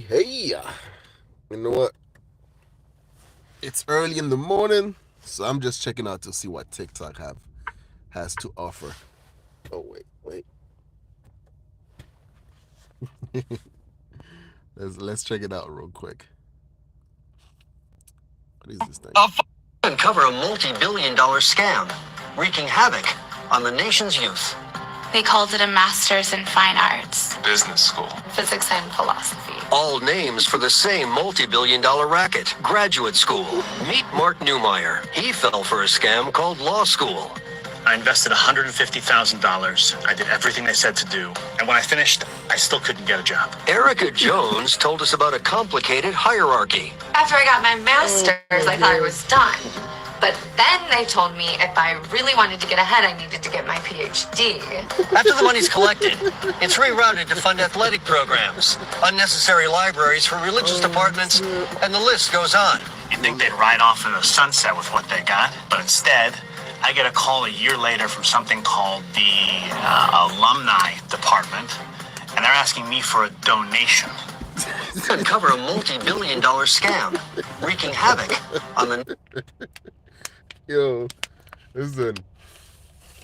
Hey, you know what? It's early in the morning, so I'm just checking out to see what TikTok has to offer. Oh wait. let's check it out real quick. What is this thing? Uncover a multi-billion-dollar scam wreaking havoc on the nation's youth. They called it a master's in fine arts, business school, physics and philosophy. All names for the same multi-billion-dollar racket, graduate school. Meet Mark Newmeyer. He fell for a scam called law school. I invested $150,000. I did everything they said to do. And when I finished, I still couldn't get a job. Erica Jones told us about a complicated hierarchy. After I got my master's, I thought I was done. But then they told me if I really wanted to get ahead, I needed to get my PhD. After the money's collected, it's rerouted to fund athletic programs, unnecessary libraries for religious departments, and the list goes on. You'd think they'd ride off in the sunset with what they got, but instead, I get a call a year later from something called the alumni department, and they're asking me for a donation. Uncover a multi-billion-dollar scam wreaking havoc on the... Yo, listen.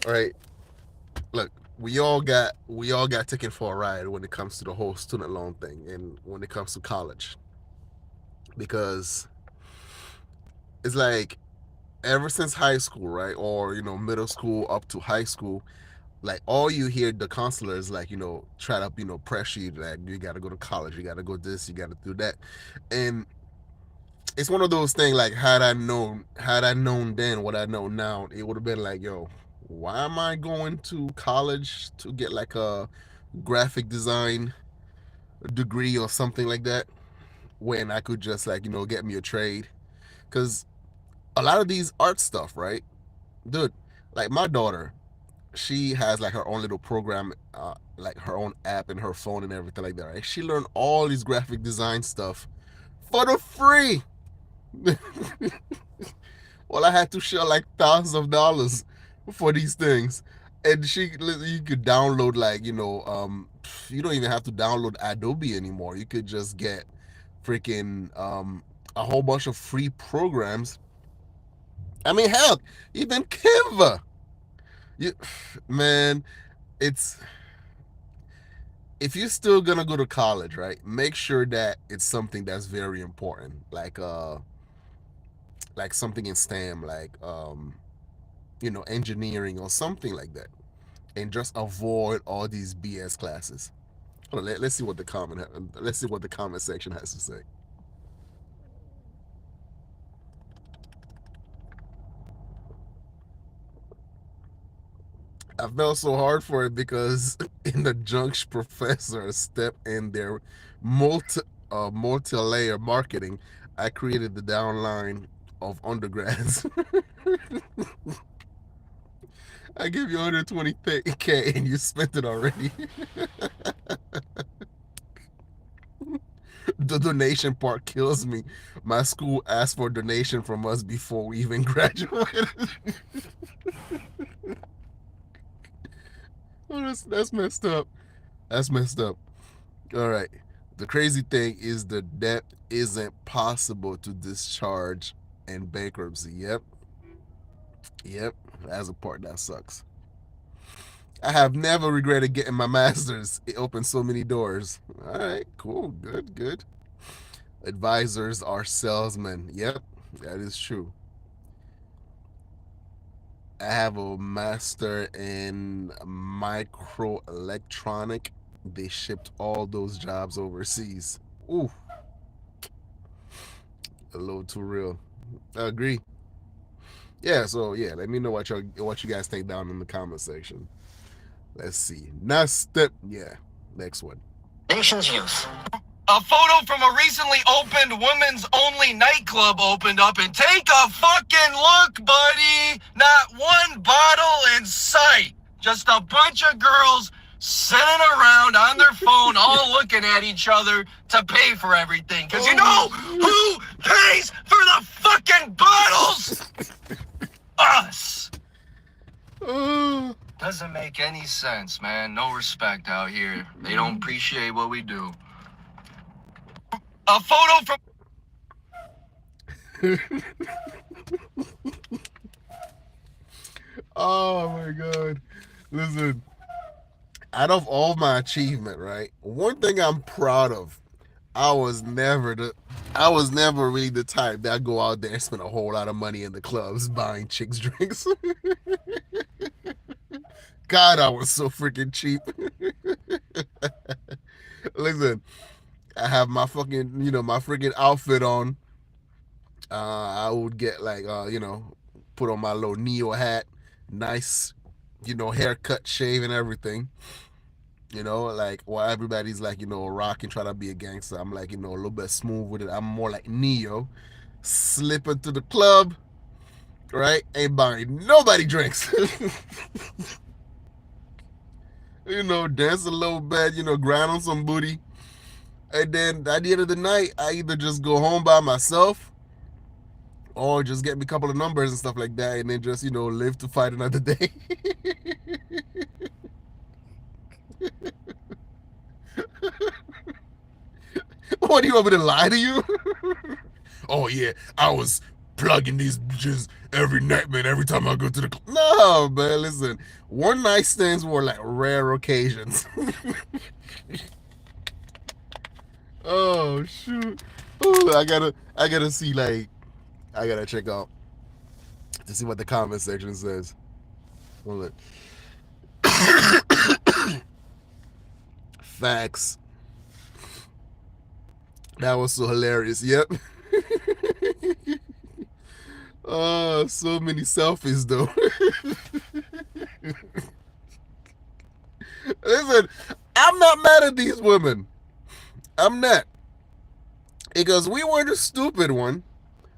All right, look, we all got taken for a ride when it comes to the whole student loan thing, and when it comes to college, because it's like ever since high school, right, or middle school up to high school, like all you hear the counselors like try to pressure you that you got to go to college, you got to go this, you got to do that, and it's one of those things like had I known then what I know now, it would have been like, yo, why am I going to college to get like a graphic design degree or something like that when I could just like get me a trade? Because a lot of these art stuff, right, dude, like my daughter, she has like her own little program, like her own app in her phone and everything like that, right? She learned all these graphic design stuff for the free. Well, I had to shell like thousands of dollars for these things, and you could download like you don't even have to download Adobe anymore. You could just get freaking a whole bunch of free programs. I mean, hell, even Canva. You, man, it's if you're still gonna go to college, right? Make sure that it's something that's very important, like something in STEM, like engineering or something like that, and just avoid all these BS classes. Hold on, let's see what the comment section has to say. I felt so hard for it because in the junction professor step in their multi-layer marketing, I created the downline of undergrads. I give you 120K and you spent it already. The donation part kills me. My school asked for a donation from us before we even graduated. Oh, that's messed up. That's messed up. All right. The crazy thing is the debt isn't possible to discharge in bankruptcy. Yep. That's a part that sucks. I have never regretted getting my master's. It opened so many doors. All right, cool, good. Advisors are salesmen. Yep, that is true. I have a master in microelectronic. They shipped all those jobs overseas. Ooh, a little too real. I agree. Yeah, so yeah, let me know what you guys think down in the comment section. Let's see. Next one. Nation's youth. A photo from a recently opened women's only nightclub opened up, and take a fucking look, buddy. Not one bottle in sight. Just a bunch of girls sitting around on their phone, all looking at each other to pay for everything. Cause you know who pays for the fucking bottles? Us. Doesn't make any sense, man. No respect out here. They don't appreciate what we do. A photo from. Oh my God. Listen, out of all my achievement, right? One thing I'm proud of, I was never really the type that go out there and spend a whole lot of money in the clubs buying chicks drinks. God, I was so freaking cheap. Listen, I have my fucking, my freaking outfit on. I would get like, put on my little Neo hat, nice, haircut, shave, and everything. Like while everybody's like, rocking, trying to be a gangster, I'm like, a little bit smooth with it. I'm more like Neo, slipping to the club, right? Ain't buying nobody drinks. Dance a little bit, grind on some booty. And then at the end of the night, I either just go home by myself or just get me a couple of numbers and stuff like that, and then just, live to fight another day. What, do you want me to lie to you? Oh yeah, I was plugging these bitches every night, man, every time I go to the club. No, man, listen. One night stands were like rare occasions. Oh shoot. Ooh, I gotta see, like, I gotta check out to see what the comment section says. Hold it. Facts. That was so hilarious. Yep. Oh, so many selfies though. Listen, I'm not mad at these women. I'm not. Because we were the stupid one.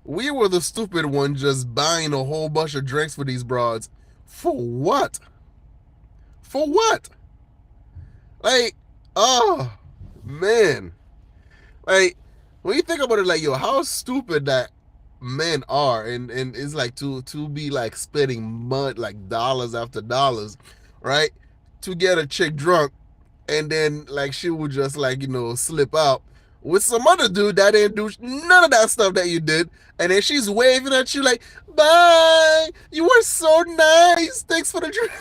We were the stupid one just buying a whole bunch of drinks for these broads. For what? For what? Like, oh, man. Like, when you think about it, like, yo, how stupid that men are, and it's like to be like spending mud, like dollars after dollars, right, to get a chick drunk, and then like she would just like, slip out with some other dude that didn't do none of that stuff that you did, and then she's waving at you like, bye, you were so nice, thanks for the drink.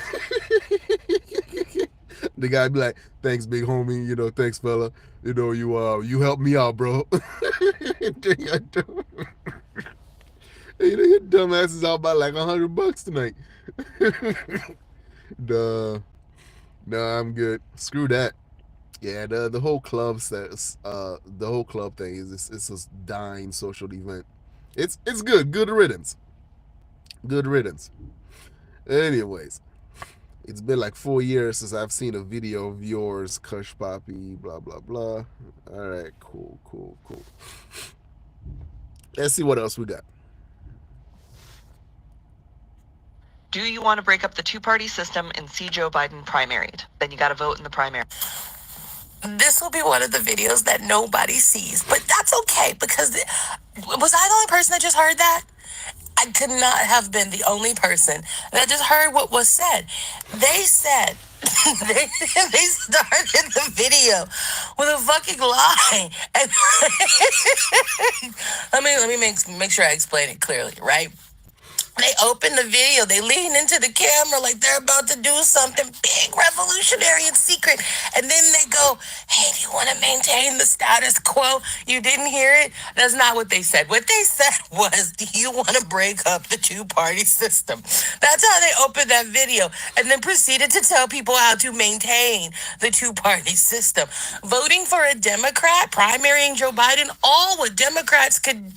The guy be like, thanks big homie, thanks fella, you helped me out, bro. Your dumb ass is out by like $100 tonight. Duh. No, I'm good. Screw that. Yeah, the whole club says, the whole club thing is it's a dying social event. It's good. Good riddance. Good riddance. Anyways, it's been like 4 years since I've seen a video of yours, Kush Poppy, blah blah blah. All right, cool. Let's see what else we got. Do you want to break up the two-party system and see Joe Biden primaried? Then you got to vote in the primary. This will be one of the videos that nobody sees, but that's okay, because was I the only person that just heard that? I could not have been the only person that just heard what was said. They said, they started the video with a fucking lie. And let me make sure I explain it clearly, right? They open the video, they lean into the camera like they're about to do something big, revolutionary, and secret. And then they go, hey, do you want to maintain the status quo? You didn't hear it? That's not what they said. What they said was, do you want to break up the two-party system? That's how they opened that video, and then proceeded to tell people how to maintain the two-party system. Voting for a Democrat, primarying Joe Biden, all what Democrats could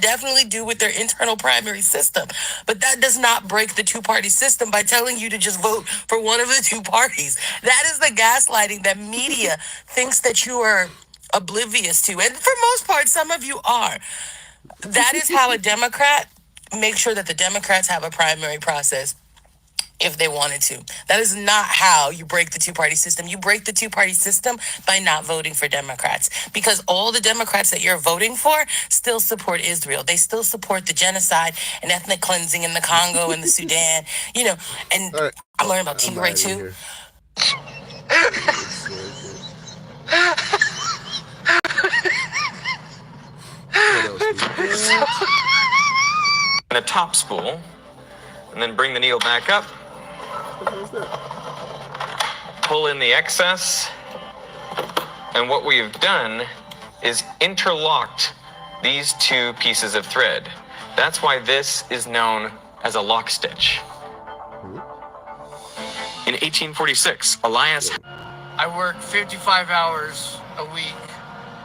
definitely do with their internal primary system. But that does not break the two-party system by telling you to just vote for one of the two parties. That is the gaslighting that media thinks that you are oblivious to. And for most part, some of you are. That is how a Democrat makes sure that the Democrats have a primary process if they wanted to. That is not how you break the two-party system. You break the two-party system by not voting for Democrats, because all the Democrats that you're voting for still support Israel. They still support the genocide and ethnic cleansing in the Congo and the Sudan, and right. I learned about Tigray too. And the top spool, and then bring the needle back up. Pull in the excess, and what we've done is interlocked these two pieces of thread. That's why this is known as a lock stitch. In 1846, Elias... I work 55 hours a week,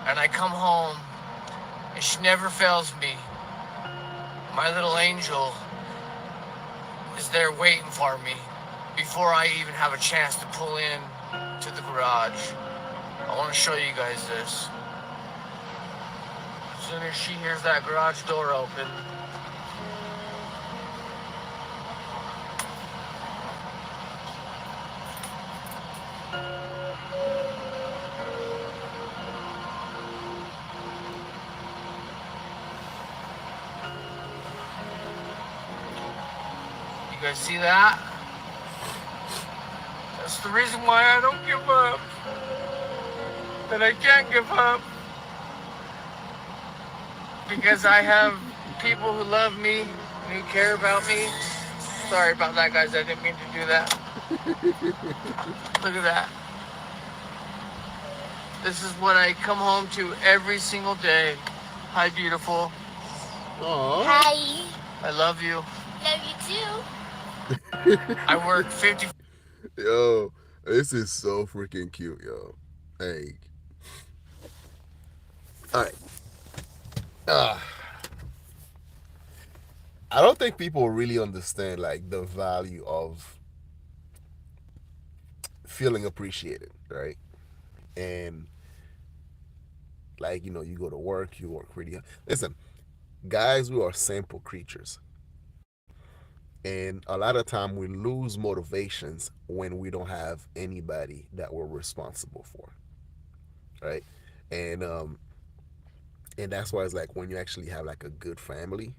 and I come home, and she never fails me. My little angel is there waiting for me before I even have a chance to pull in to the garage. I want to show you guys this. As soon as she hears that garage door open, you guys see that? That's the reason why I don't give up. And I can't give up. Because I have people who love me and who care about me. Sorry about that, guys. I didn't mean to do that. Look at that. This is what I come home to every single day. Hi, beautiful. Aww. Hi. I love you. Love you too. I work 50... Yo, this is so freaking cute, yo. Hey. Alright. I don't think people really understand like the value of feeling appreciated, right? And like, you know, you go to work, you work really hard. Listen, guys, we are simple creatures. And a lot of time we lose motivations when we don't have anybody that we're responsible for, right? And that's why it's like when you actually have like a good family,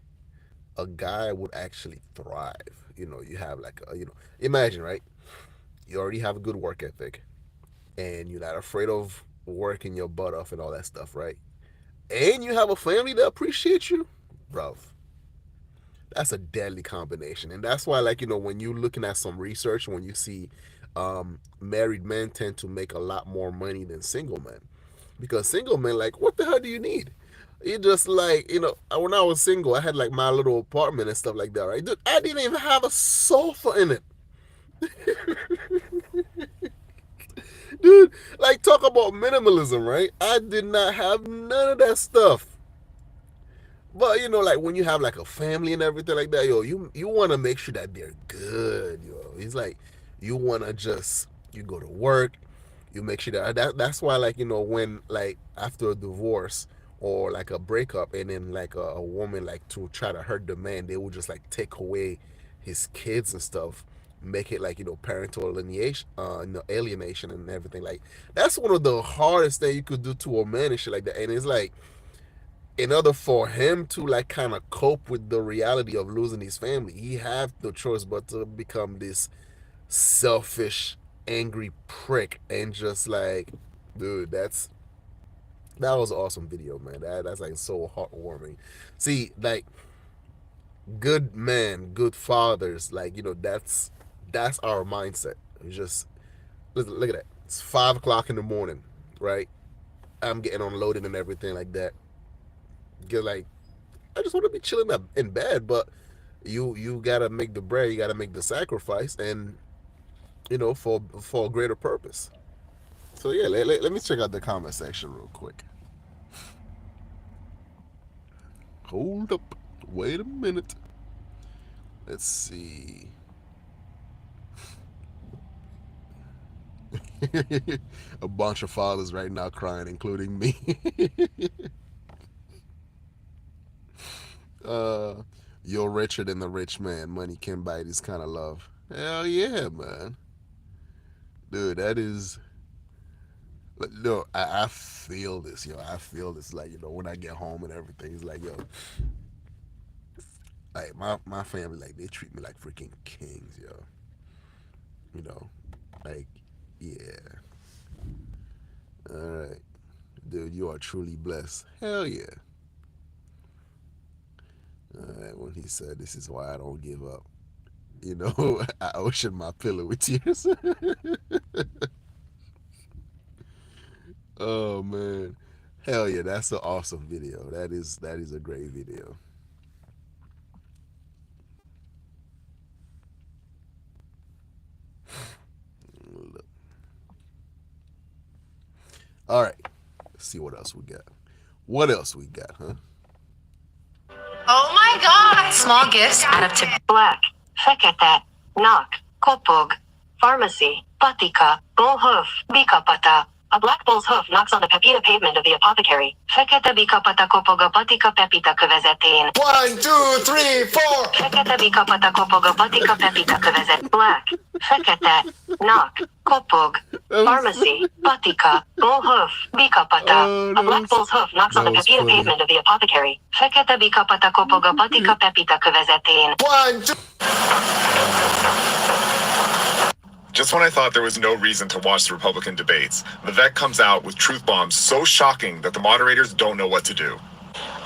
a guy would actually thrive. You know, you have like a, you know, imagine, right? You already have a good work ethic, and you're not afraid of working your butt off and all that stuff, right? And you have a family that appreciates you, bruv. That's a deadly combination. And that's why, like, you know, when you're looking at some research, when you see married men tend to make a lot more money than single men. Because single men, like, what the hell do you need? You just like, you know, when I was single, I had like my little apartment and stuff like that, right? Dude, I didn't even have a sofa in it. Dude, like, talk about minimalism, right? I did not have none of that stuff. But, you know, like, when you have, like, a family and everything like that, yo, you want to make sure that they're good, yo. It's like, you want to just, you go to work, you make sure that's why, like, you know, when, like, after a divorce or, like, a breakup, and then, like, a woman, like, to try to hurt the man, they will just, like, take away his kids and stuff, make it, like, you know, parental alienation, alienation and everything. Like, that's one of the hardest things you could do to a man and shit like that. And it's like, in order for him to like kind of cope with the reality of losing his family, he have no choice but to become this selfish, angry prick. And just like, dude, that was an awesome video, man. That's like so heartwarming. See, like, good men, good fathers, like, you know, that's our mindset. It's just, look at that. It's 5 o'clock in the morning, right? I'm getting unloaded and everything like that. Get like, I just want to be chilling up in bed, but you gotta make the bread, you gotta make the sacrifice, and you know, for a greater purpose. So yeah, let me check out the comment section real quick. Hold up, wait a minute. Let's see. A bunch of fathers right now crying, including me. You're richer than the rich man. Money can buy this kind of love. Hell yeah, man. Dude, that is... No, I feel this, yo. I feel this, like, you know, when I get home and everything. It's like, yo, like, my family, like, they treat me like freaking kings, yo. You know, like, yeah. All right. Dude, you are truly blessed. Hell yeah. When he said, "This is why I don't give up." You know, I ocean my pillow with tears. Oh man, hell yeah, that's an awesome video. That is a great video. Look. All right, let's see what else we got. What else we got, huh? Oh my god! Small gifts add up to Black, Fekete, Knock, Kopog, Pharmacy, Patika, Bullhoof, Bikapata. A black bull's hoof knocks on the pepita pavement of the apothecary. Fekete Bikapata Kopoga Patika Pepita Kvezetin. 1, 2, 3, 4. Fekete Bikapata Kopoga Patika Pepita Kvezet. Black, Fekete, Knock, Kopog, Pharmacy, Patika, Bullhoof, Bikapata. A black bull's hoof knocks on the pepita pavement of the apothecary. Fekete Bikapata Kopoga Patika Pepita Kvezetin. 1, 2. Just when I thought there was no reason to watch the Republican debates, the vet comes out with truth bombs so shocking that the moderators don't know what to do.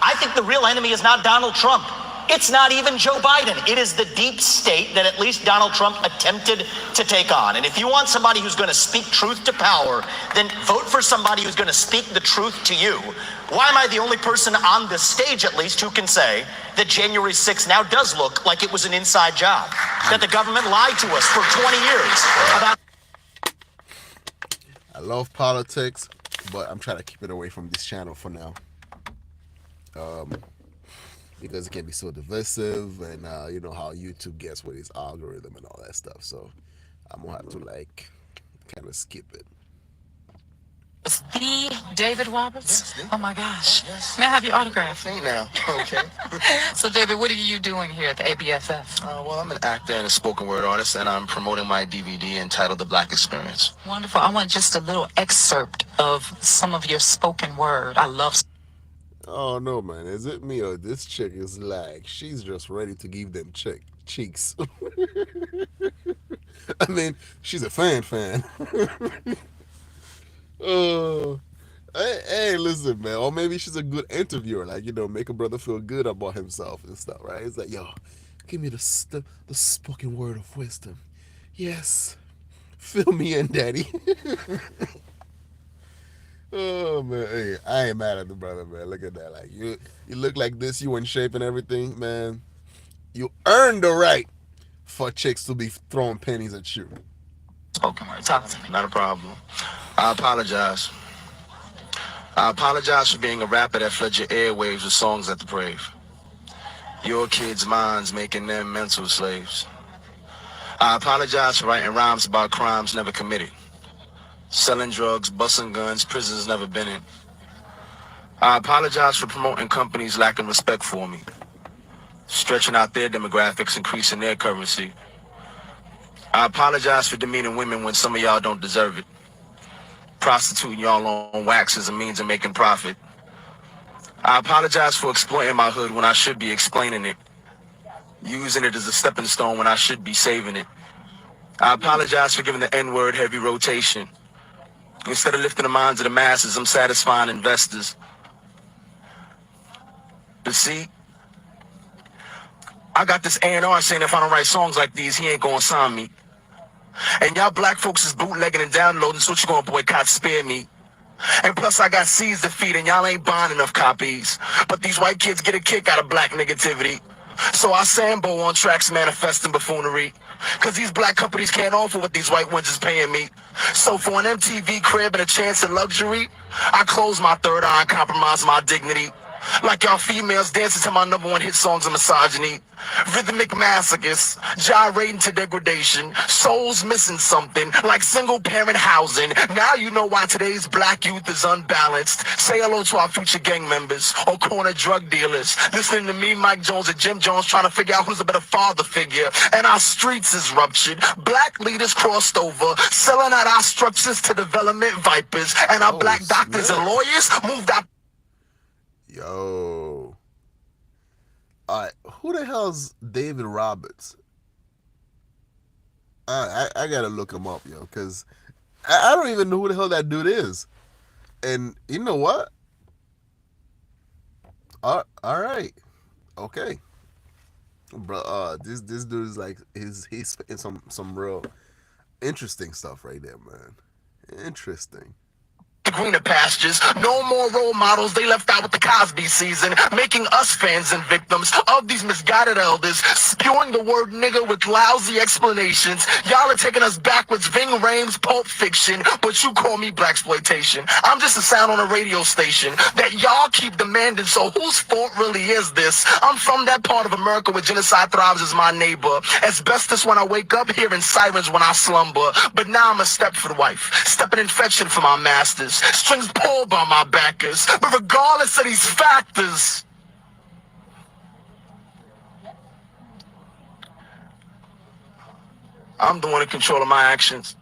I think the real enemy is not Donald Trump. It's not even Joe Biden. It is the deep state that at least Donald Trump attempted to take on. And if you want somebody who's going to speak truth to power, then vote for somebody who's going to speak the truth to you. Why am I the only person on this stage, at least, who can say that January 6th now does look like it was an inside job? That the government lied to us for 20 years about... I love politics, but I'm trying to keep it away from this channel for now. Because it can be so divisive, and you know how YouTube gets with its algorithm and all that stuff. So I'm gonna have to like kind of skip it. The David Roberts? Yes, oh my gosh. Yes. May I have your autograph? Now, okay. So David, what are you doing here at the ABFF? Well, I'm an actor and a spoken word artist, and I'm promoting my DVD entitled The Black Experience. Wonderful. I want just a little excerpt of some of your spoken word. I love... Oh no, man, is it me or this chick is like, she's just ready to give them cheeks. I mean, she's a fan. Oh, hey, listen, man. Or maybe she's a good interviewer, like, you know, make a brother feel good about himself and stuff, right? It's like, yo, give me the spoken word of wisdom. Yes, fill me in, daddy. Oh man, hey, I ain't mad at the brother, man. Look at that, like you look like this, you in shape and everything, man. You earned the right for chicks to be throwing pennies at you. Spoken word, talk to me. Not a problem. I apologize. I apologize for being a rapper that flooded your airwaves with songs that deprave your kids' minds, making them mental slaves. I apologize for writing rhymes about crimes never committed. Selling drugs, busting guns, prisons never been in. I apologize for promoting companies lacking respect for me, stretching out their demographics, increasing their currency. I apologize for demeaning women when some of y'all don't deserve it, prostituting y'all on wax as a means of making profit. I apologize for exploiting my hood when I should be explaining it, using it as a stepping stone when I should be saving it. I apologize for giving the N-word heavy rotation. Instead of lifting the minds of the masses, I'm satisfying investors. But see, I got this A&R saying if I don't write songs like these, he ain't gonna sign me. And y'all black folks is bootlegging and downloading, so what you gonna boycott, spare me? And plus I got C's to feed and y'all ain't buying enough copies. But these white kids get a kick out of black negativity. So I sambo on tracks manifesting buffoonery. Cause these black companies can't offer what these white ones is paying me. So for an MTV crib and a chance at luxury, I close my third eye and compromise my dignity. Like y'all females dancing to my #1 hit songs of misogyny. Rhythmic masochists, gyrating to degradation. Souls missing something, like single parent housing. Now you know why today's black youth is unbalanced. Say hello to our future gang members or corner drug dealers. Listening to me, Mike Jones, and Jim Jones trying to figure out who's a better father figure. And our streets is ruptured. Black leaders crossed over, selling out our structures to development vipers. And our black doctors and lawyers moved out. Yo. Alright, who the hell's David Roberts? I gotta look him up, yo, because I don't even know who the hell that dude is. And you know what? Alright. Okay. Bro, this dude is like he's spitting some real interesting stuff right there, man. Interesting. The greener pastures, no more role models, they left out with the Cosby season, making us fans and victims of these misguided elders, spewing the word nigger with lousy explanations. Y'all are taking us backwards, Ving Rhames, Pulp Fiction, but you call me blaxploitation. I'm just a sound on a radio station that y'all keep demanding, so whose fault really is this? I'm from that part of America where genocide thrives as my neighbor. Asbestos when I wake up, hearing sirens when I slumber, but now I'm a Stepford wife, stepping infection for my masters. Strings pulled by my backers, but regardless of these factors, I'm the one in control of my actions.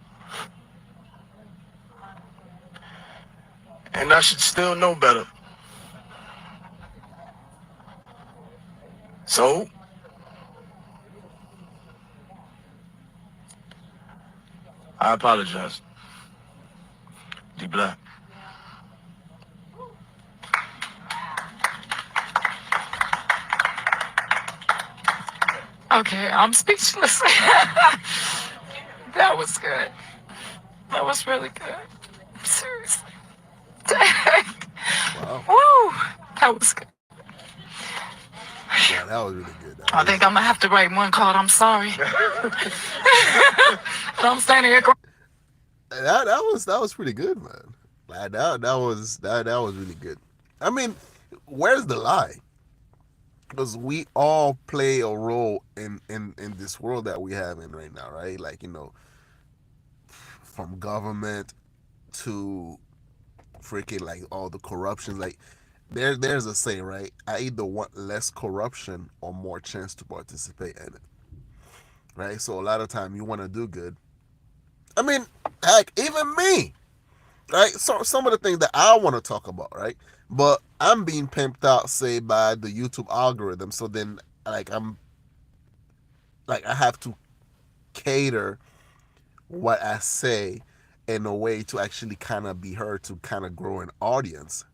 And I should still know better. So, I apologize. D Black. Okay, I'm speechless. That was good. That was really good. Seriously. Dang. Wow. Woo! That was good. Yeah, that was really good. I think I'm gonna have to write one called "I'm Sorry." And I'm standing here. That was pretty good, man. Like, that was really good. I mean, where's the lie? Because we all play a role in this world that we have in right now, right? Like, you know, from government to freaking like all the corruptions. Like, there's a saying, right? I either want less corruption or more chance to participate in it, right? So a lot of time you want to do good. I mean, heck, even me, right? So some of the things that I want to talk about, right? But I'm being pimped out, say, by the YouTube algorithm. So then, like, I have to cater what I say in a way to actually kind of be heard, to kind of grow an audience,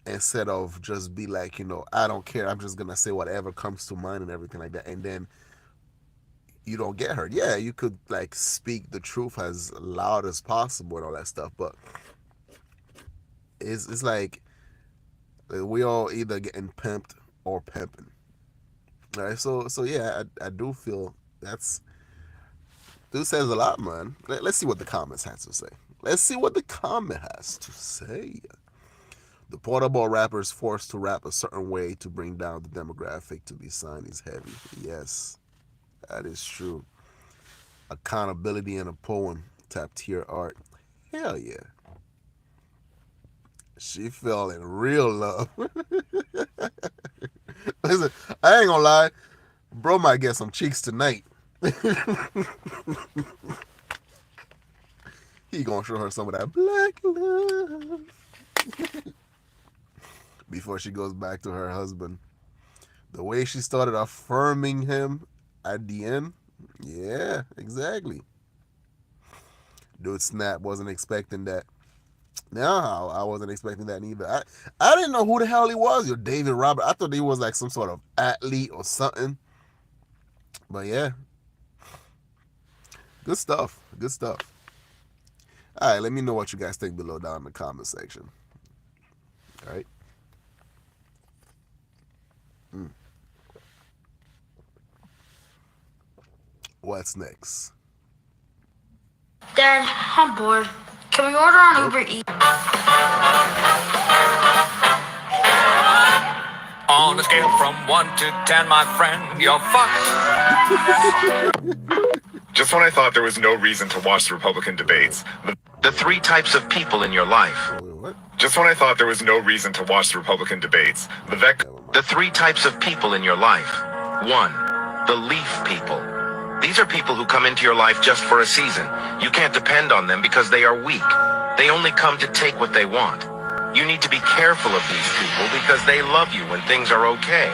instead of just be like, you know, I don't care, I'm just gonna say whatever comes to mind and everything like that, and then you don't get heard. Yeah, you could like speak the truth as loud as possible and all that stuff, but it's like we all either getting pimped or pimping. All right, so yeah, I do feel this says a lot, man. Let's see what the comments has to say. Let's see what the comment has to say. The portable rapper is forced to rap a certain way to bring down the demographic to be signed is heavy. Yes, that is true. Accountability in a poem, top tier art. Hell yeah. She fell in real love. Listen, I ain't gonna lie. Bro might get some cheeks tonight. He gonna show her some of that black love. Before she goes back to her husband. The way she started affirming him at the end. Yeah, exactly. Dude snap, wasn't expecting that. No, I wasn't expecting that either. I didn't know who the hell he was. Yo, David Robert. I thought he was like some sort of athlete or something. But yeah. Good stuff. Good stuff. All right, let me know what you guys think below down in the comment section. All right. What's next? Dad, I'm bored. Can we order on Uber Eats? On a scale from 1 to 10, my friend, you're fucked. Just when I thought there was no reason to watch the Republican debates, the three types of people in your life. What? Just when I thought there was no reason to watch the Republican debates, the three types of people in your life. 1, the leaf people. These are people who come into your life just for a season. You can't depend on them because they are weak. They only come to take what they want. You need to be careful of these people because they love you when things are okay.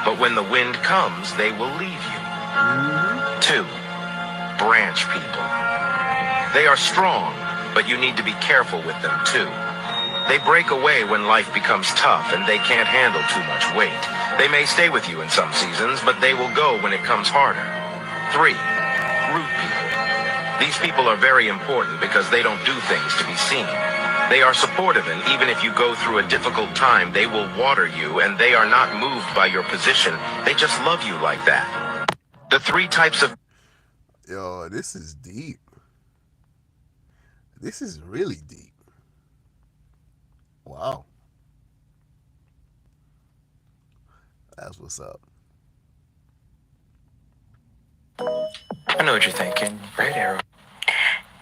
But when the wind comes, they will leave you. 2, branch people. They are strong, but you need to be careful with them too. They break away when life becomes tough and they can't handle too much weight. They may stay with you in some seasons, but they will go when it comes harder. 3. Root people. These people are very important because they don't do things to be seen. They are supportive, and even if you go through a difficult time, they will water you, and they are not moved by your position. They just love you like that. The 3 types of... Yo, this is deep. This is really deep. Wow. That's what's up. I know what you're thinking, right, Arrow?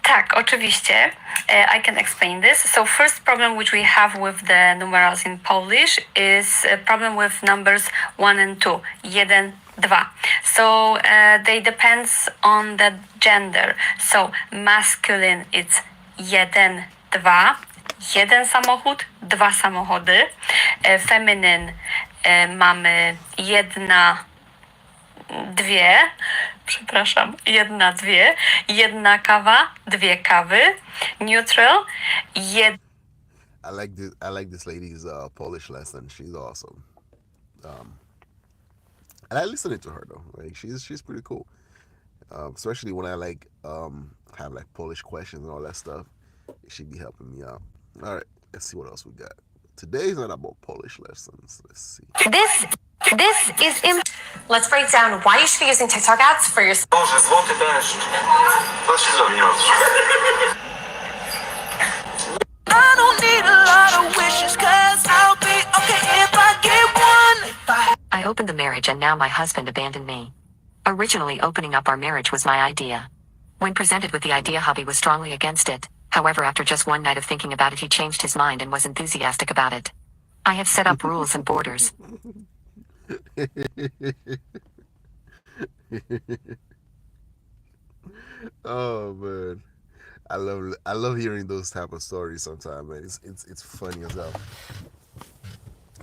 Tak, oczywiście. I can explain this. So first problem which we have with the numerals in Polish is a problem with numbers 1 and 2. 1, 2. So they depends on the gender. So masculine it's 1, 2. Jeden samochód, 2 samochody. Feminine mamy 1, 2. Przepraszam, 1, 2. 1 kawa, 2 kawy. Neutral, 1. I like this lady's Polish lesson. She's awesome. And I listened to her though. Like she's pretty cool. Especially when I have like Polish questions and all that stuff. She be helping me out. All right, let's see what else we got. Today's not about Polish lessons. Let's see. This is Let's break down why you should be using TikTok ads for your... Boże, złoty deszcz. Co się zoriąć? I don't need a lot of wishes, cause I'll be okay if I get one. I opened the marriage and now my husband abandoned me. Originally, opening up our marriage was my idea. When presented with the idea, hubby was strongly against it. However, after just one night of thinking about it, he changed his mind and was enthusiastic about it. I have set up rules and borders. Oh man, I love hearing those type of stories sometimes, man. It's funny as hell.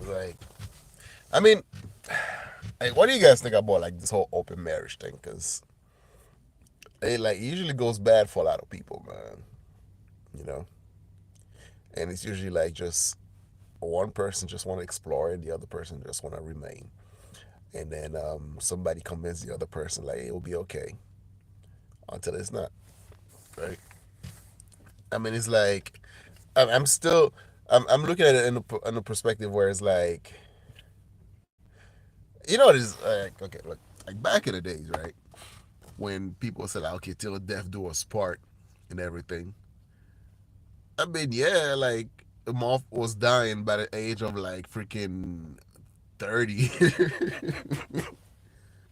Like, I mean, like, what do you guys think about like this whole open marriage thing? Because it like usually goes bad for a lot of people, man. You know, and it's usually like just one person just want to explore and the other person just want to remain, and then somebody convinces the other person like it'll be okay until it's not, right? I mean, it's like I'm looking at it in a perspective where it's like, you know, it is like, okay, look, like back in the days, right, when people said like, okay, till death do us part and everything. I mean, yeah, like the moth was dying by the age of like freaking 30,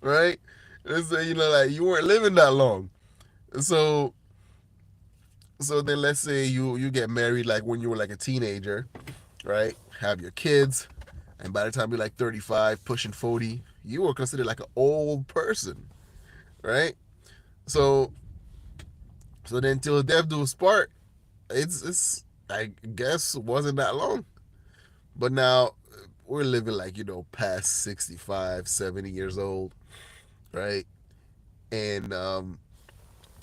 right? So, you know, like you weren't living that long. So then let's say you get married like when you were like a teenager, right? Have your kids, and by the time you're like 35, pushing 40, you were considered like an old person, right? So then till death do us part, it's I guess wasn't that long. But now we're living like, you know, past 65, 70 years old, right? And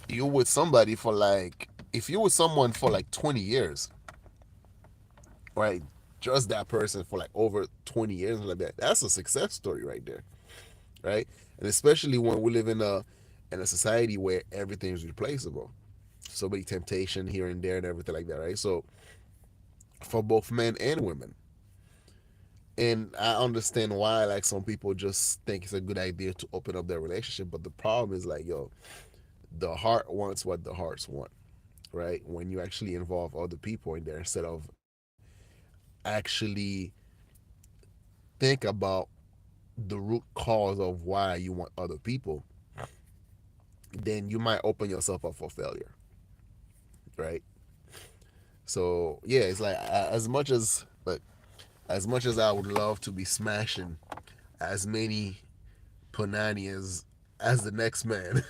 you're with somebody for like, if you're with someone for like 20 years, right? Just that person for like over 20 years like that, that's a success story right there, right? And especially when we live in a society where everything is replaceable. So many temptation here and there and everything like that, right? So for both men and women. And I understand why like some people just think it's a good idea to open up their relationship, but the problem is like, yo, the heart wants what the hearts want, right? When you actually involve other people in there instead of actually think about the root cause of why you want other people, then you might open yourself up for failure, right? So yeah, it's like as much as I would love to be smashing as many punani as the next man,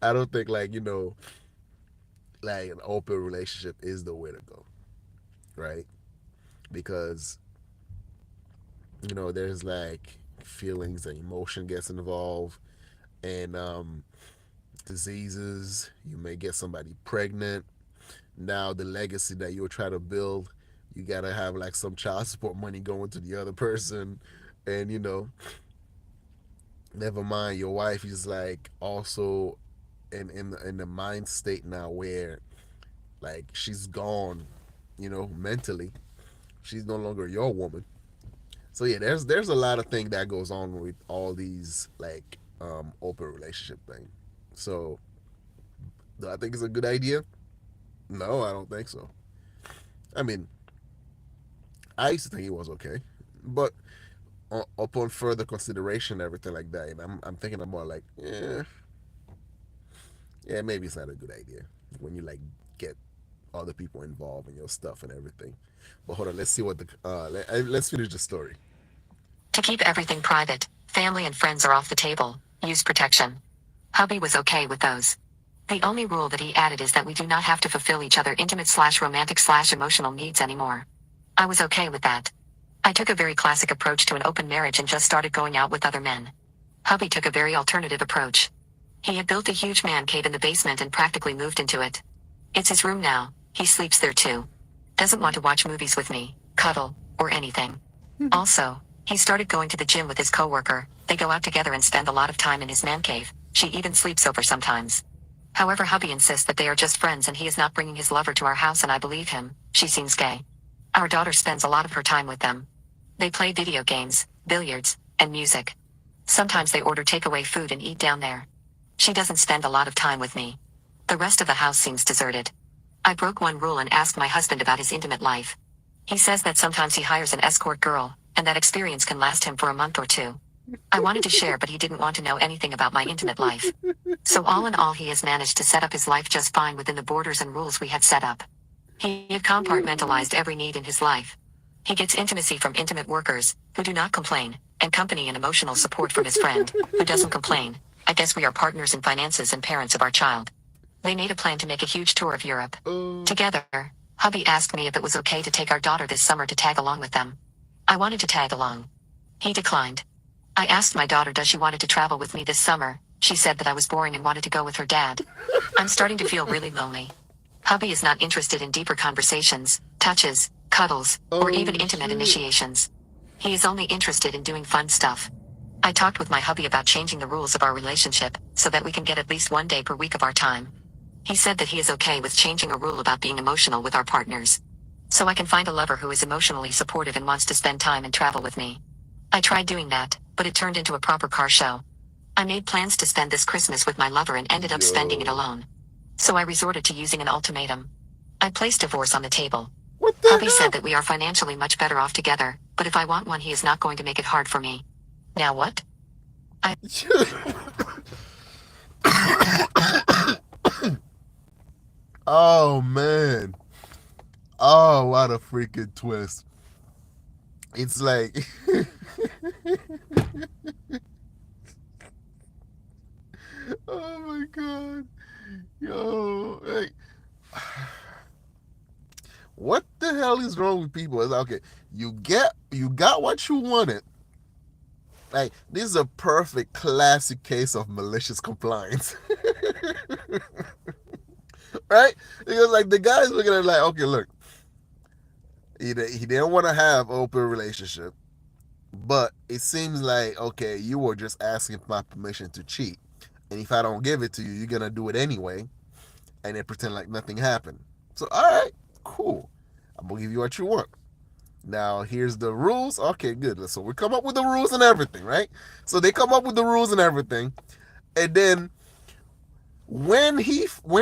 I don't think like, you know, like an open relationship is the way to go, right? Because, you know, there's like feelings and emotion gets involved, and diseases. You may get somebody pregnant. Now the legacy that you'll try to build, you gotta have like some child support money going to the other person, and never mind, your wife is like also in the mind state now where like she's gone, mentally. She's no longer your woman. So yeah, there's a lot of thing that goes on with all these like open relationship thing. So do I think it's a good idea? No, I don't think so. I mean, I used to think it was okay, but upon further consideration, everything like that, and I'm thinking about like, yeah, maybe it's not a good idea when you like get other people involved in your stuff and everything. But hold on, let's see what let's finish the story. To keep everything private, family and friends are off the table. Use protection. Hubby was okay with those. The only rule that he added is that we do not have to fulfill each other intimate/romantic/emotional needs anymore. I was okay with that. I took a very classic approach to an open marriage and just started going out with other men. Hubby took a very alternative approach. He had built a huge man cave in the basement and practically moved into it. It's his room now. He sleeps there too. Doesn't want to watch movies with me, cuddle, or anything. Also, he started going to the gym with his coworker. They go out together and spend a lot of time in his man cave. She even sleeps over sometimes. However, hubby insists that they are just friends and he is not bringing his lover to our house, and I believe him. She seems gay. Our daughter spends a lot of her time with them. They play video games, billiards, and music. Sometimes they order takeaway food and eat down there. She doesn't spend a lot of time with me. The rest of the house seems deserted. I broke one rule and asked my husband about his intimate life. He says that sometimes he hires an escort girl, and that experience can last him for a month or two. I wanted to share, but he didn't want to know anything about my intimate life. So all in all, he has managed to set up his life just fine within the borders and rules we had set up. He had compartmentalized every need in his life. He gets intimacy from intimate workers, who do not complain, and company and emotional support from his friend, who doesn't complain. I guess we are partners in finances and parents of our child. They made a plan to make a huge tour of Europe. Together, hubby asked me if it was okay to take our daughter this summer to tag along with them. I wanted to tag along. He declined. I asked my daughter does she wanted to travel with me this summer. She said that I was boring and wanted to go with her dad. I'm starting to feel really lonely. Hubby is not interested in deeper conversations, touches, cuddles, or even intimate initiations. He is only interested in doing fun stuff. I talked with my hubby about changing the rules of our relationship so that we can get at least 1 day per week of our time. He said that he is okay with changing a rule about being emotional with our partners. So I can find a lover who is emotionally supportive and wants to spend time and travel with me. I tried doing that, but it turned into a proper car show. I made plans to spend this Christmas with my lover and ended up spending it alone. So I resorted to using an ultimatum. I placed divorce on the table. Hubby said that we are financially much better off together, but if I want one, he is not going to make it hard for me. Now what? Oh man. Oh, what a freaking twist. It's like oh my god. Yo, like, what the hell is wrong with people? It's like, okay, you got what you wanted. Like, this is a perfect classic case of malicious compliance. Right? Because like the guy's looking at it like, okay, look, he didn't want to have open relationship, but it seems like, okay, you were just asking for my permission to cheat, and if I don't give it to you, you're gonna do it anyway, and then pretend like nothing happened. So all right, cool, I'm gonna give you what you want. Now here's the rules. Okay, good. So we come up with the rules and everything, right? So they come up with the rules and everything, and then when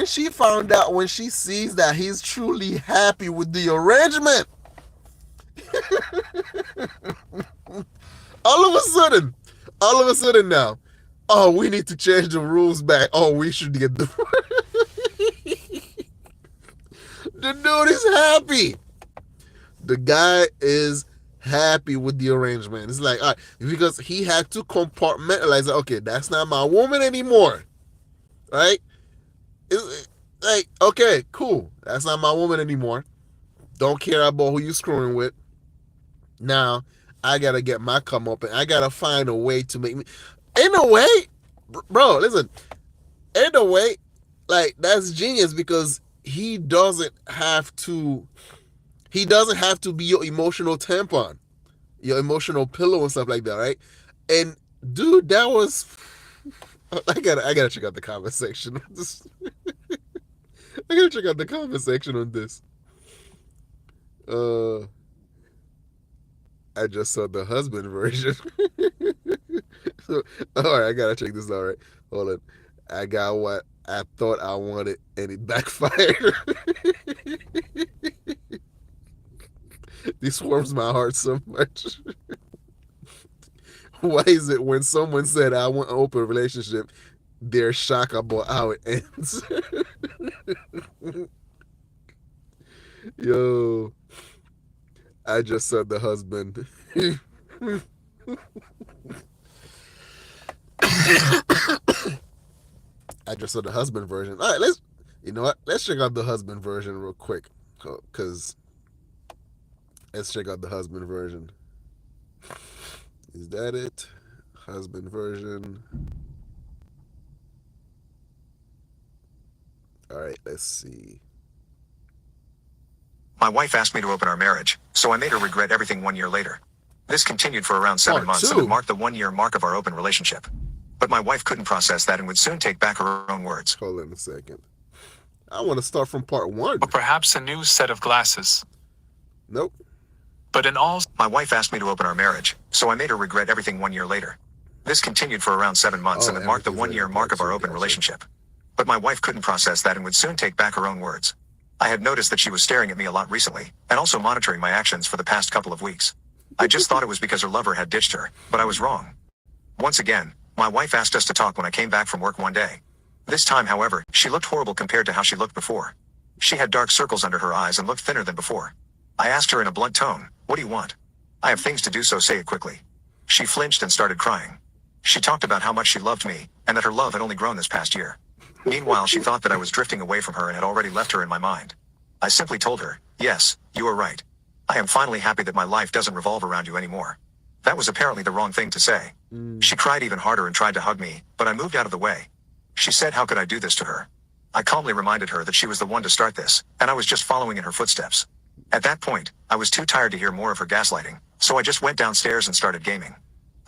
she found out, when she sees that he's truly happy with the arrangement, all of a sudden now, oh, we need to change the rules back. Oh, we should get the the dude is happy. The guy is happy with the arrangement. It's like, all right, because he had to compartmentalize it. Okay, that's not my woman anymore, right? It's like, okay, cool, that's not my woman anymore. Don't care about who you screwing with. Now I gotta get my come up, and I gotta find a way to make me. In a way, bro, listen. In a way, like, that's genius, because he doesn't have to. He doesn't have to be your emotional tampon, your emotional pillow and stuff like that, right? And dude, that was I gotta check out the comment section on this. I gotta check out the comment section on this. I just saw the husband version. So, all right, I gotta check this out. Right, hold on. I got what I thought I wanted, and it backfired. This warms my heart so much. Why is it when someone said I want an open relationship, they're shocked about how it ends? Yo, I just said the husband. I just saw the husband version. All right, you know what? Let's check out the husband version real quick, cause let's check out the husband version. Is that it? Husband version. All right, let's see. My wife asked me to open our marriage, so I made her regret everything 1 year later. This continued for around 7 months and it marked the 1 year mark of our open relationship. But my wife couldn't process that and would soon take back her own words. Hold on a second. I want to start from part 1. Or perhaps a new set of glasses. Nope. But in all... My wife asked me to open our marriage, so I made her regret everything 1 year later. This continued for around 7 months and it marked the 1 year mark of our open relationship. But my wife couldn't process that and would soon take back her own words. I had noticed that she was staring at me a lot recently, and also monitoring my actions for the past couple of weeks. I just thought it was because her lover had ditched her, but I was wrong. Once again, my wife asked us to talk when I came back from work one day. This time, however, she looked horrible compared to how she looked before. She had dark circles under her eyes and looked thinner than before. I asked her in a blunt tone, "What do you want?" "I have things to do, so say it quickly." She flinched and started crying. She talked about how much she loved me, and that her love had only grown this past year. Meanwhile, she thought that I was drifting away from her and had already left her in my mind. I simply told her, "Yes, you are right. I am finally happy that my life doesn't revolve around you anymore." That was apparently the wrong thing to say. She cried even harder and tried to hug me, but I moved out of the way. She said, "How could I do this to her?" I calmly reminded her that she was the one to start this, and I was just following in her footsteps. At that point, I was too tired to hear more of her gaslighting, so I just went downstairs and started gaming.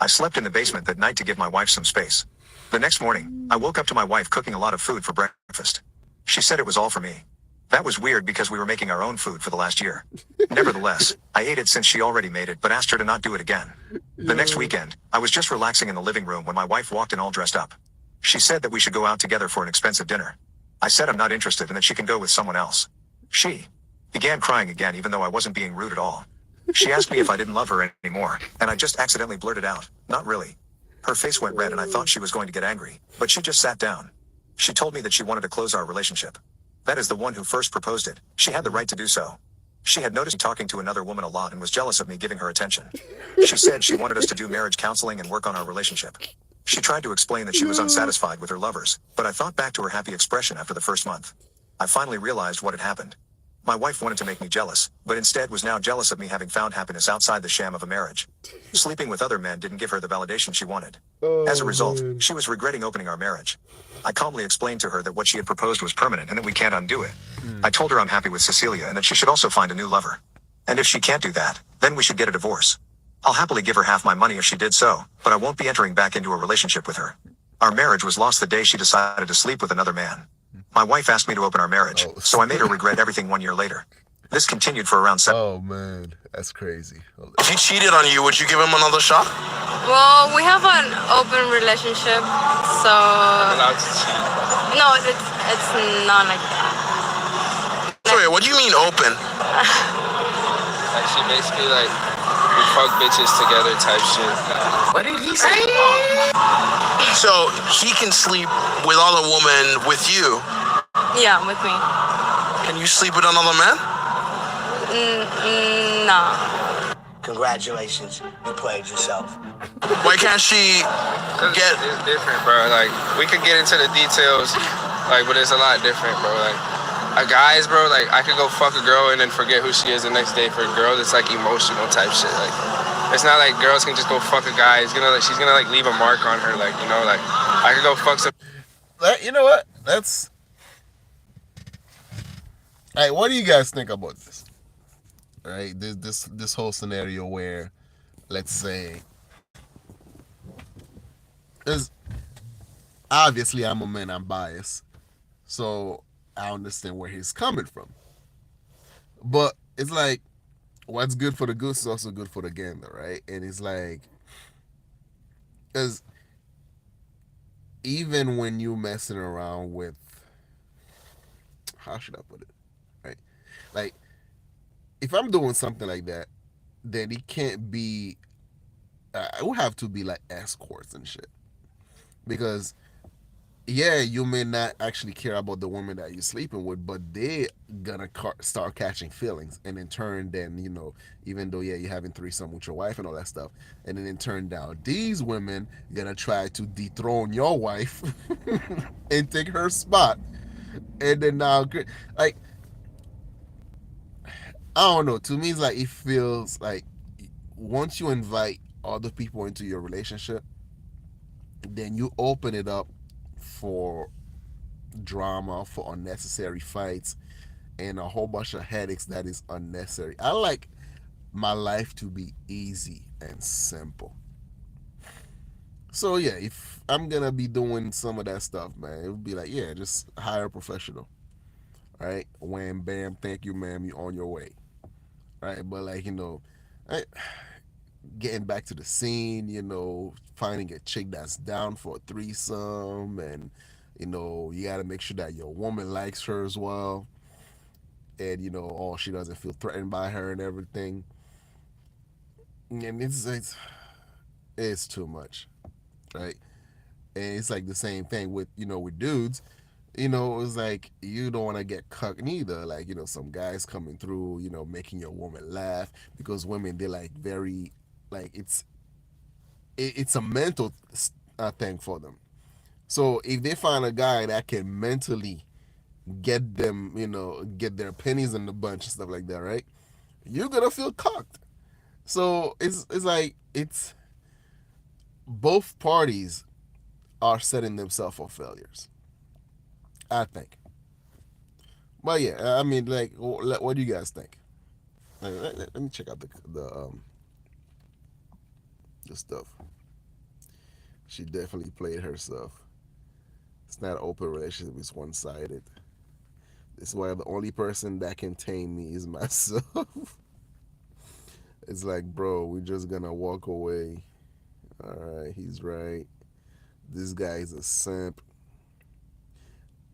I slept in the basement that night to give my wife some space. The next morning, I woke up to my wife cooking a lot of food for breakfast. She said it was all for me. That was weird because we were making our own food for the last year. Nevertheless, I ate it since she already made it but asked her to not do it again. The next weekend, I was just relaxing in the living room when my wife walked in all dressed up. She said that we should go out together for an expensive dinner. I said I'm not interested and that she can go with someone else. She began crying again even though I wasn't being rude at all. She asked me if I didn't love her anymore, and I just accidentally blurted out, "Not really." Her face went red and I thought she was going to get angry, but she just sat down. She told me that she wanted to close our relationship. That is the one who first proposed it. She had the right to do so. She had noticed me talking to another woman a lot and was jealous of me giving her attention. She said she wanted us to do marriage counseling and work on our relationship. She tried to explain that she was unsatisfied with her lovers, but I thought back to her happy expression after the first month. I finally realized what had happened. My wife wanted to make me jealous, but instead was now jealous of me having found happiness outside the sham of a marriage. Sleeping with other men didn't give her the validation she wanted. As a result, she was regretting opening our marriage. I calmly explained to her that what she had proposed was permanent and that we can't undo it. I told her I'm happy with Cecilia and that she should also find a new lover. And if she can't do that, then we should get a divorce. I'll happily give her half my money if she did so, but I won't be entering back into a relationship with her. Our marriage was lost the day she decided to sleep with another man. My wife asked me to open our marriage, so I made her regret everything 1 year later. This continued for around 7. Oh man, that's crazy. If he cheated on you, would you give him another shot? Well, we have an open relationship, so no, it's not like that. Sorry, what do you mean open? Like she basically like we fuck bitches together type shit. What did he say? So he can sleep with other women with you? Yeah, with me. Can you sleep with another man? No. Congratulations, you played yourself. Why can't she get... It's different, bro. Like, we could get into the details, like, but it's a lot different, bro. Like, guys, bro, like, I could go fuck a girl and then forget who she is the next day. For a girl, it's like emotional type shit. Like, it's not like girls can just go fuck a guy. She's gonna like leave a mark on her. Like, you know, like, I could go fuck some... You know what? That's... All right, what do you guys think about this? right? This whole scenario where, let's say, because obviously I'm a man, I'm biased, so I understand where he's coming from. But it's like what's good for the goose is also good for the gander, right? And it's like, because even when you messing around with, how should I put it, right? Like, if I'm doing something like that, then it can't be. It would have to be like escorts and shit, because yeah, you may not actually care about the woman that you're sleeping with, but they gonna start catching feelings, and in turn, then even though yeah you're having threesome with your wife and all that stuff, and then in turn down, these women gonna try to dethrone your wife and take her spot, and then now like I don't know. To me, it's like it feels like once you invite other people into your relationship, then you open it up for drama, for unnecessary fights, and a whole bunch of headaches that is unnecessary. I like my life to be easy and simple. So yeah, if I'm gonna be doing some of that stuff, man, it would be like, yeah, just hire a professional. Right? Wham bam, thank you, ma'am, you on your way. Right? But like, I, getting back to the scene, finding a chick that's down for a threesome, and you got to make sure that your woman likes her as well, and oh, she doesn't feel threatened by her and everything. And it's too much, right? And it's like the same thing with with dudes. It's like you don't want to get cucked neither. Like, some guys coming through, making your woman laugh, because women, they're like very, like it's a mental thing for them. So if they find a guy that can mentally get them, get their pennies in the bunch and stuff like that, right? You're gonna feel cocked. So it's like it's both parties are setting themselves for failures, I think. But yeah, I mean, like, what do you guys think? Let me check out the stuff. She definitely played herself. It's not an open relationship, it's one sided. This is why the only person that can tame me is myself. It's like, bro, we're just gonna walk away. Alright, he's right. This guy is a simp.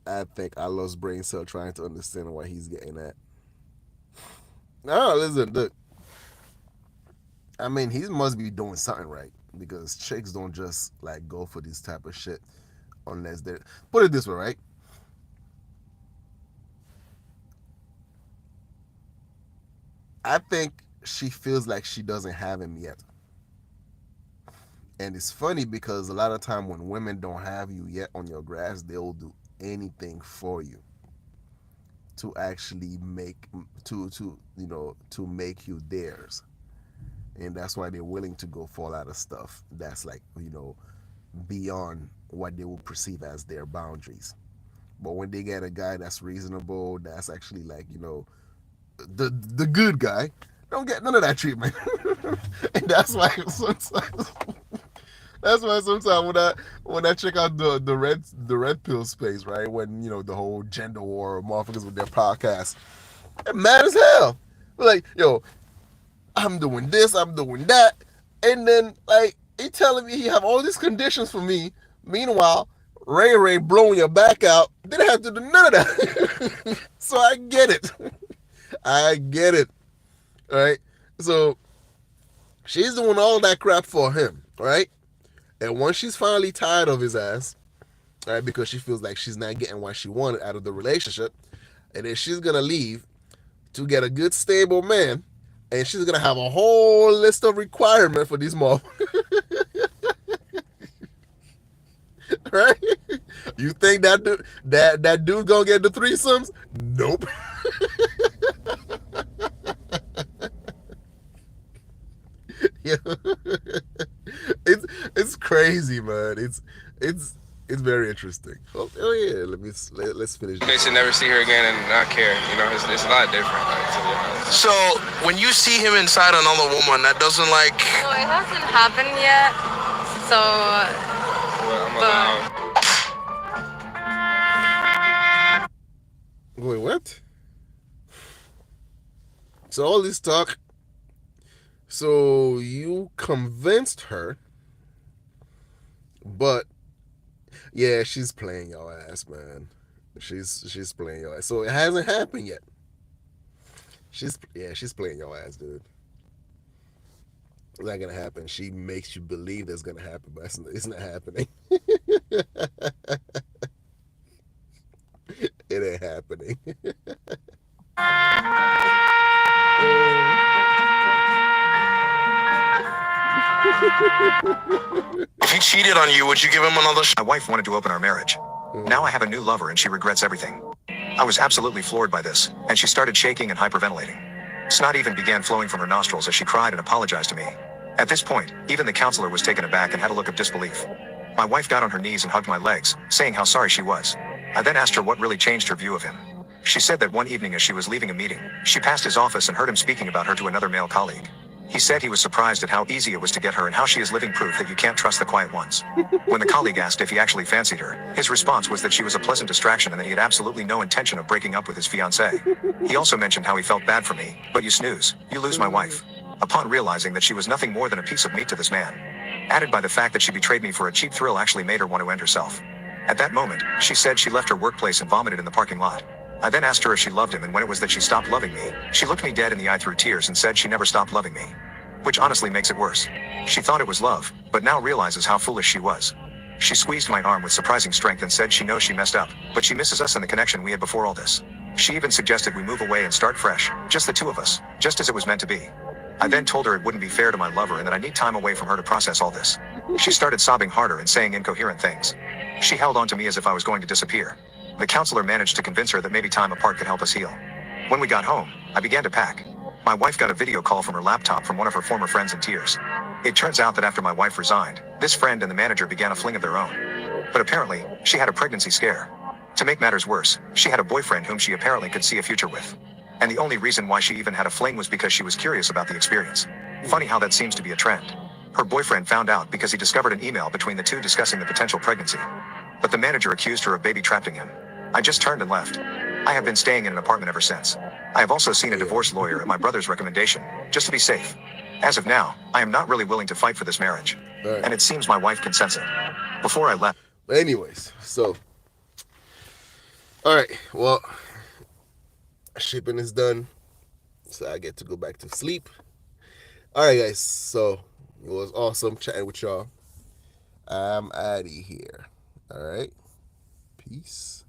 I think I lost brain cell trying to understand what he's getting at. No, listen, look. I mean, he must be doing something right, because chicks don't just like go for this type of shit unless they're. Put it this way, right? I think she feels like she doesn't have him yet. And it's funny because a lot of time when women don't have you yet on your grass, they'll do anything for you to actually make to make you theirs. And that's why they're willing to go for a lot of stuff that's like, beyond what they would perceive as their boundaries. But when they get a guy that's reasonable, that's actually like, the good guy, don't get none of that treatment. And that's why sometimes when I check out the red pill space, right? When the whole gender war motherfuckers with their podcast, they're mad as hell. We're like, yo, I'm doing this, I'm doing that, and then like he telling me he have all these conditions for me. Meanwhile, Ray blowing your back out didn't have to do none of that. So I get it. I get it. All right. So she's doing all that crap for him, right? And once she's finally tired of his ass, right, because she feels like she's not getting what she wanted out of the relationship, and then she's gonna leave to get a good stable man, and she's gonna have a whole list of requirements for these motherfuckers. Right? You think that dude gonna get the threesomes? Nope. Yeah. It's crazy, man. It's very interesting. Oh yeah, let's finish. Basically, never see her again and not care. You know, it's a lot different. Like, to be honest. So when you see him inside another woman, that doesn't like. No, it hasn't happened yet. So, Wait, what? So all this talk. So you convinced her, but yeah, she's playing your ass, man. She's playing your ass. So it hasn't happened yet. She's playing your ass, dude. It's not gonna happen. She makes you believe that's gonna happen, but it's not happening. It ain't happening. If he cheated on you, would you give him another shot? My wife wanted to open our marriage. Now I have a new lover and she regrets everything. I was absolutely floored by this, and she started shaking and hyperventilating. Snot even began flowing from her nostrils as she cried and apologized to me. At this point, even the counselor was taken aback and had a look of disbelief. My wife got on her knees and hugged my legs, saying how sorry she was. I then asked her what really changed her view of him. She said that one evening as she was leaving a meeting, she passed his office and heard him speaking about her to another male colleague. He said he was surprised at how easy it was to get her and how she is living proof that you can't trust the quiet ones. When the colleague asked if he actually fancied her, his response was that she was a pleasant distraction and that he had absolutely no intention of breaking up with his fiancée. He also mentioned how he felt bad for me, but you snooze, you lose my wife. Upon realizing that she was nothing more than a piece of meat to this man, added by the fact that she betrayed me for a cheap thrill actually made her want to end herself. At that moment, she said she left her workplace and vomited in the parking lot. I then asked her if she loved him, and when it was that she stopped loving me, she looked me dead in the eye through tears and said she never stopped loving me. Which honestly makes it worse. She thought it was love, but now realizes how foolish she was. She squeezed my arm with surprising strength and said she knows she messed up, but she misses us and the connection we had before all this. She even suggested we move away and start fresh, just the two of us, just as it was meant to be. I then told her it wouldn't be fair to my lover and that I need time away from her to process all this. She started sobbing harder and saying incoherent things. She held on to me as if I was going to disappear. The counselor managed to convince her that maybe time apart could help us heal. When we got home, I began to pack. My wife got a video call from her laptop from one of her former friends in tears. It turns out that after my wife resigned, this friend and the manager began a fling of their own. But apparently, she had a pregnancy scare. To make matters worse, she had a boyfriend whom she apparently could see a future with. And the only reason why she even had a fling was because she was curious about the experience. Funny how that seems to be a trend. Her boyfriend found out because he discovered an email between the two discussing the potential pregnancy. But the manager accused her of baby trapping him. I just turned and left. I have been staying in an apartment ever since. I have also seen a divorce lawyer at my brother's recommendation, just to be safe. As of now, I am not really willing to fight for this marriage. Right. And it seems my wife can sense it. Before I left. But anyways, so. Alright, well. Shipping is done. So I get to go back to sleep. Alright, guys. So it was awesome chatting with y'all. I'm out of here. Alright. Peace.